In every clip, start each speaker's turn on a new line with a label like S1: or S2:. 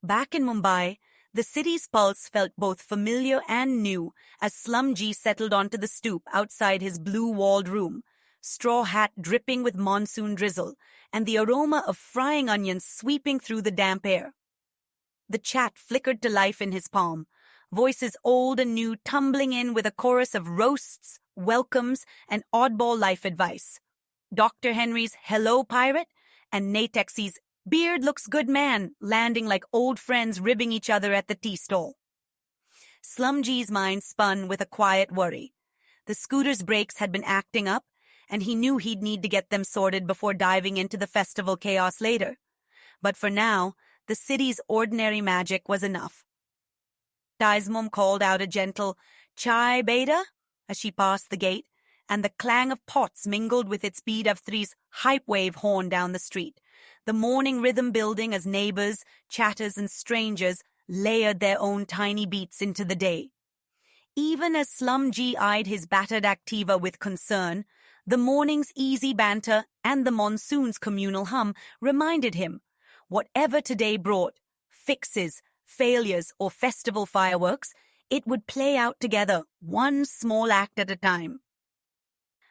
S1: Back in Mumbai, the city's pulse felt both familiar and new as SlumG settled onto the stoop outside his blue-walled room, straw hat dripping with monsoon drizzle, and the aroma of frying onions sweeping through the damp air. The chat flickered to life in his palm, voices old and new tumbling in with a chorus of roasts, welcomes, and oddball life advice. doktorhenry's Hello Pirate and NATEXXI's Beard Looks Good Man landing like old friends ribbing each other at the tea stall. SlumG's mind spun with a quiet worry. The scooter's brakes had been acting up, and he knew he'd need to get them sorted before diving into the festival chaos later. But for now, the city's ordinary magic was enough. Mum called out a gentle "Chai beta" as she passed the gate, and the clang of pots mingled with its beat of three's hype wave horn down the street, the morning rhythm building as neighbors, chatters, and strangers layered their own tiny beats into the day. Even as SlumG eyed his battered Activa with concern, the morning's easy banter and the monsoon's communal hum reminded him, whatever today brought, fixes, failures, or festival fireworks, it would play out together, one small act at a time.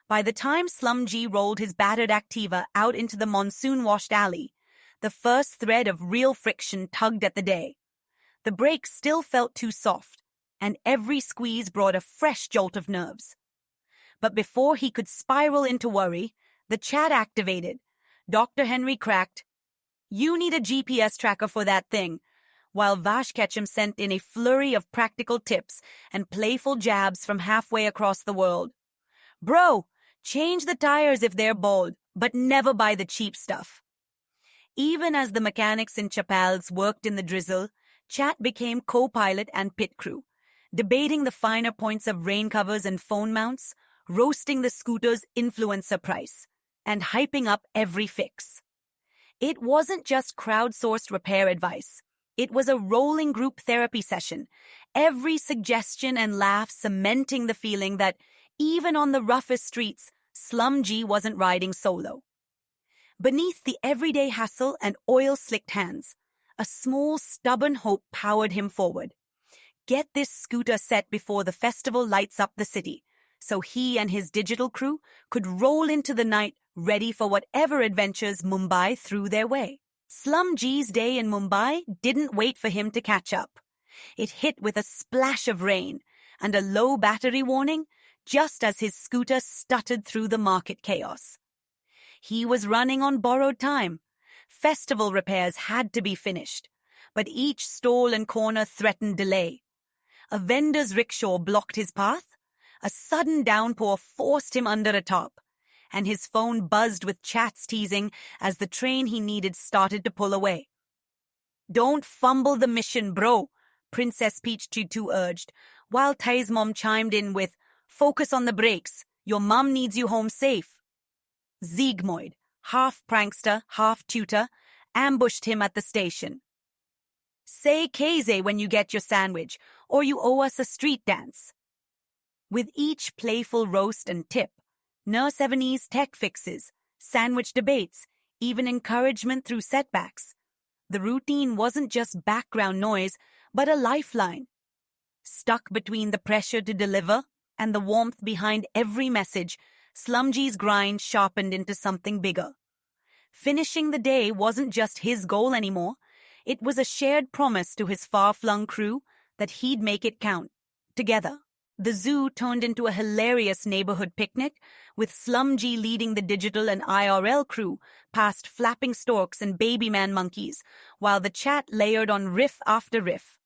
S1: By the time SlumG rolled his battered Activa out into the monsoon-washed alley, the first thread of real friction tugged at the day. The brakes still felt too soft, and every squeeze brought a fresh jolt of nerves. But before he could spiral into worry, the chat activated. doktorhenry cracked, "You need a GPS tracker for that thing," while Vash Ketchum sent in a flurry of practical tips and playful jabs from halfway across the world. "Bro, change the tires if they're bald, but never buy the cheap stuff." Even as the mechanics in Chapals worked in the drizzle, Chat became co-pilot and pit crew, debating the finer points of rain covers and phone mounts, roasting the scooter's influencer price, and hyping up every fix. It wasn't just crowdsourced repair advice. It was a rolling group therapy session, every suggestion and laugh cementing the feeling that, even on the roughest streets, SlumG wasn't riding solo. Beneath the everyday hassle and oil-slicked hands, a small, stubborn hope powered him forward. Get this scooter set before the festival lights up the city, so he and his digital crew could roll into the night ready for whatever adventures Mumbai threw their way. SlumG's day in Mumbai didn't wait for him to catch up. It hit with a splash of rain and a low battery warning just as his scooter stuttered through the market chaos. He was running on borrowed time. Festival repairs had to be finished, but each stall and corner threatened delay. A vendor's rickshaw blocked his path, a sudden downpour forced him under a top, and his phone buzzed with chats teasing as the train he needed started to pull away. "Don't fumble the mission, bro," Princess Peach Tutu urged, while Tai's mom chimed in with, "Focus on the brakes. Your mum needs you home safe." Ziegmoid, half prankster, half tutor, ambushed him at the station. "Say Kaze when you get your sandwich, or you owe us a street dance." With each playful roast and tip, Nurse Ebony's tech fixes, sandwich debates, even encouragement through setbacks. The routine wasn't just background noise, but a lifeline. Stuck between the pressure to deliver and the warmth behind every message, SlumG's grind sharpened into something bigger. Finishing the day wasn't just his goal anymore. It was a shared promise to his far-flung crew that he'd make it count, together. The zoo turned into a hilarious neighborhood picnic, with SlumG leading the digital and IRL crew past flapping storks and baby man monkeys, while the chat layered on riff after riff.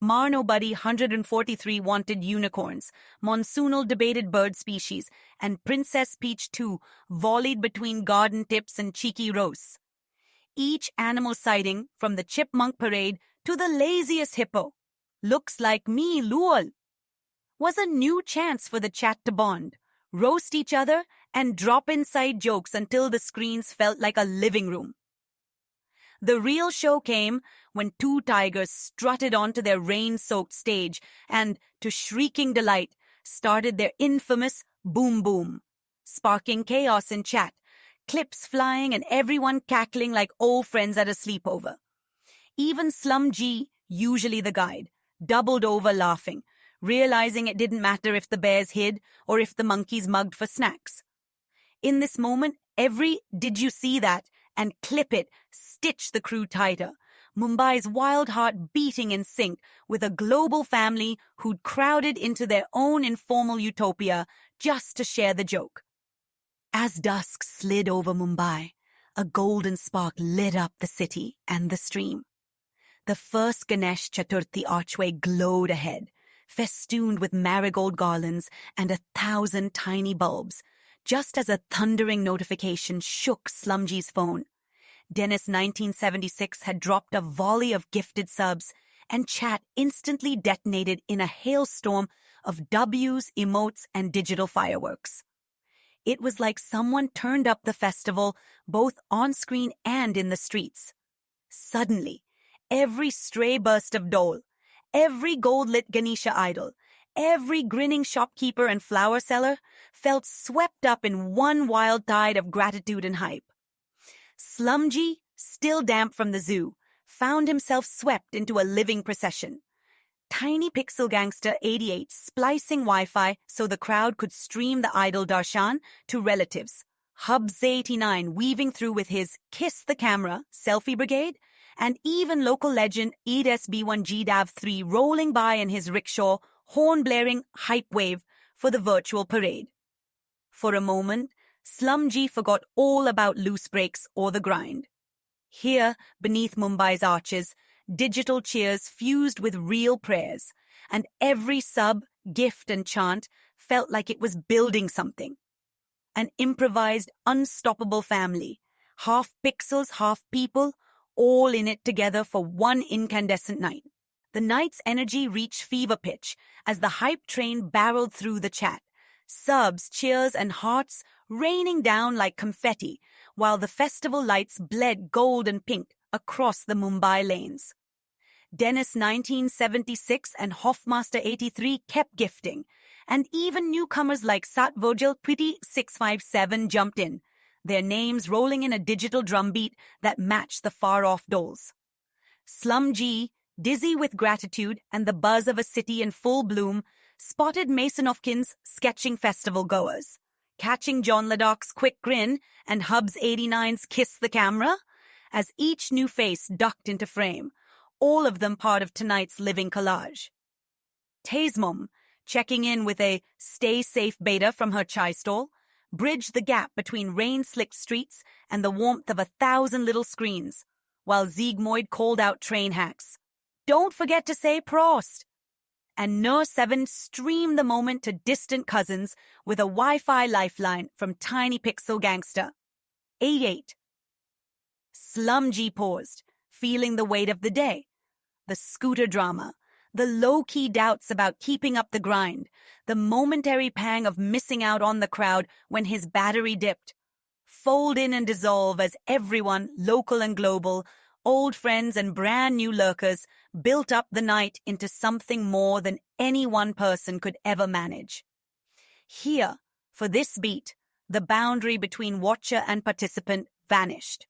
S1: Marno Buddy 143 wanted unicorns, Monsoonal debated bird species, and Princess Peach 2 volleyed between garden tips and cheeky roasts. Each animal sighting, from the chipmunk parade to the laziest hippo, "Looks like me, lol," was a new chance for the chat to bond, roast each other, and drop inside jokes until the screens felt like a living room. The real show came when two tigers strutted onto their rain-soaked stage and, to shrieking delight, started their infamous boom boom, sparking chaos in chat, clips flying and everyone cackling like old friends at a sleepover. Even SlumG, usually the guide, doubled over laughing, realizing it didn't matter if the bears hid or if the monkeys mugged for snacks. In this moment, every "did you see that?" and "clip it" stitched the crew tighter, Mumbai's wild heart beating in sync with a global family who'd crowded into their own informal utopia just to share the joke. As dusk slid over Mumbai, a golden spark lit up the city and the stream. The first Ganesh Chaturthi archway glowed ahead, festooned with marigold garlands and 1,000 tiny bulbs, just as a thundering notification shook SlumG's phone. Dennis 1976 had dropped a volley of gifted subs, and chat instantly detonated in a hailstorm of W's, emotes, and digital fireworks. It was like someone turned up the festival, both on-screen and in the streets. Suddenly, every stray burst of dole, every gold-lit Ganesha idol, every grinning shopkeeper and flower seller felt swept up in one wild tide of gratitude and hype. SlumG, still damp from the zoo, found himself swept into a living procession. Tiny Pixel Gangster 88 splicing Wi-Fi so the crowd could stream the idol darshan to relatives. Hubs 89 weaving through with his Kiss the Camera selfie brigade, and even local legend EDSB1G Dav 3 rolling by in his rickshaw, horn-blaring hype wave for the virtual parade. For a moment, SlumG forgot all about loose breaks or the grind. Here, beneath Mumbai's arches, digital cheers fused with real prayers, and every sub, gift, and chant felt like it was building something. An improvised, unstoppable family, half pixels, half people, all in it together for one incandescent night. The night's energy reached fever pitch as the hype train barreled through the chat, subs, cheers, and hearts raining down like confetti, while the festival lights bled gold and pink across the Mumbai lanes. Dennis 1976 and Hoffmaster 83 kept gifting, and even newcomers like Sat Virgil Pretty 657 jumped in, their names rolling in a digital drumbeat that matched the far-off doles. SlumG, dizzy with gratitude and the buzz of a city in full bloom, spotted Mason Ofkin's sketching festival goers, catching John Ladak's quick grin and Hubs 89's Kiss the Camera, as each new face ducked into frame, all of them part of tonight's living collage. Taismum, checking in with a stay safe beta from her chai stall, bridged the gap between rain-slicked streets and the warmth of 1,000 little screens, while Ziegmoid called out train hacks. Don't forget to say Prost! And Nur 7 streamed the moment to distant cousins with a Wi-Fi lifeline from Tiny Pixel Gangster 88. SlumG paused, feeling the weight of the day. The scooter drama, the low-key doubts about keeping up the grind, the momentary pang of missing out on the crowd when his battery dipped. Fold in and dissolve as everyone, local and global, old friends and brand new lurkers, built up the night into something more than any one person could ever manage. Here, for this beat, the boundary between watcher and participant vanished.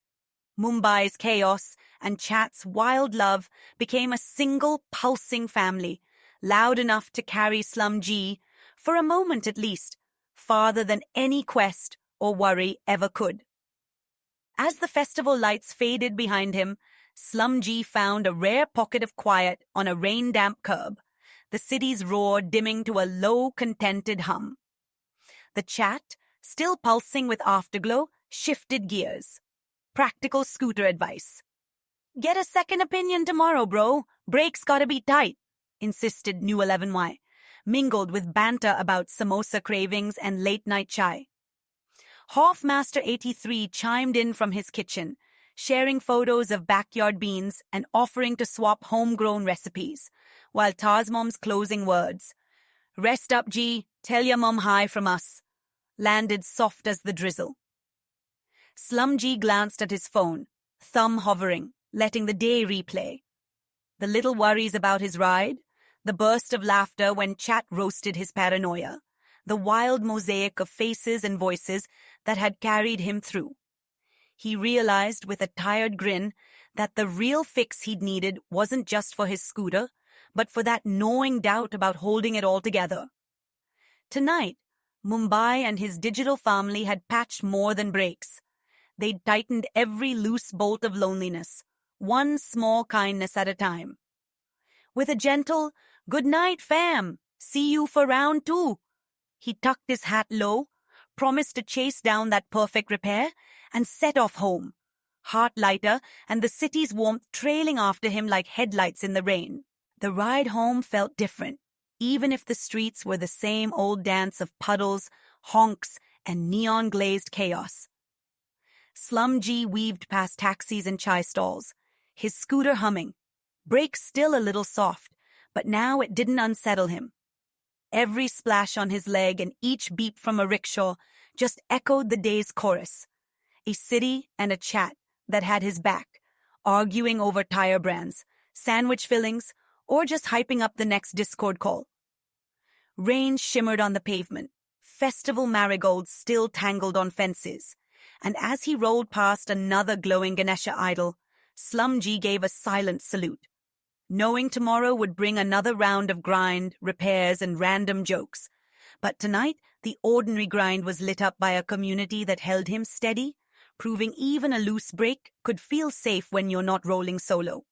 S1: Mumbai's chaos and chat's wild love became a single pulsing family, loud enough to carry SlumG, for a moment at least, farther than any quest or worry ever could. As the festival lights faded behind him, SlumG found a rare pocket of quiet on a rain-damp curb, the city's roar dimming to a low, contented hum. The chat, still pulsing with afterglow, shifted gears. Practical scooter advice. Get a second opinion tomorrow, bro. Brakes gotta be tight, insisted New 11Y, mingled with banter about samosa cravings and late-night chai. Hoffmaster 83 chimed in from his kitchen, sharing photos of backyard beans and offering to swap homegrown recipes, while Tazmom's closing words, "Rest up, G, tell your mom hi from us," landed soft as the drizzle. SlumG glanced at his phone, thumb hovering, letting the day replay. The little worries about his ride, the burst of laughter when chat roasted his paranoia, the wild mosaic of faces and voices that had carried him through. He realized with a tired grin that the real fix he'd needed wasn't just for his scooter, but for that gnawing doubt about holding it all together. Tonight, Mumbai and his digital family had patched more than brakes. They'd tightened every loose bolt of loneliness, one small kindness at a time. With a gentle, "Good night, fam. See you for round two," he tucked his hat low, promised to chase down that perfect repair, and set off home, heart lighter and the city's warmth trailing after him like headlights in the rain. The ride home felt different, even if the streets were the same old dance of puddles, honks, and neon-glazed chaos. SlumG weaved past taxis and chai stalls, his scooter humming, brakes still a little soft, but now it didn't unsettle him. Every splash on his leg and each beep from a rickshaw just echoed the day's chorus. A city and a chat that had his back, arguing over tire brands, sandwich fillings, or just hyping up the next Discord call. Rain shimmered on the pavement, festival marigolds still tangled on fences, and as he rolled past another glowing Ganesh idol, SlumG gave a silent salute, knowing tomorrow would bring another round of grind, repairs, and random jokes. But tonight, the ordinary grind was lit up by a community that held him steady, proving even a loose brake could feel safe when you're not rolling solo.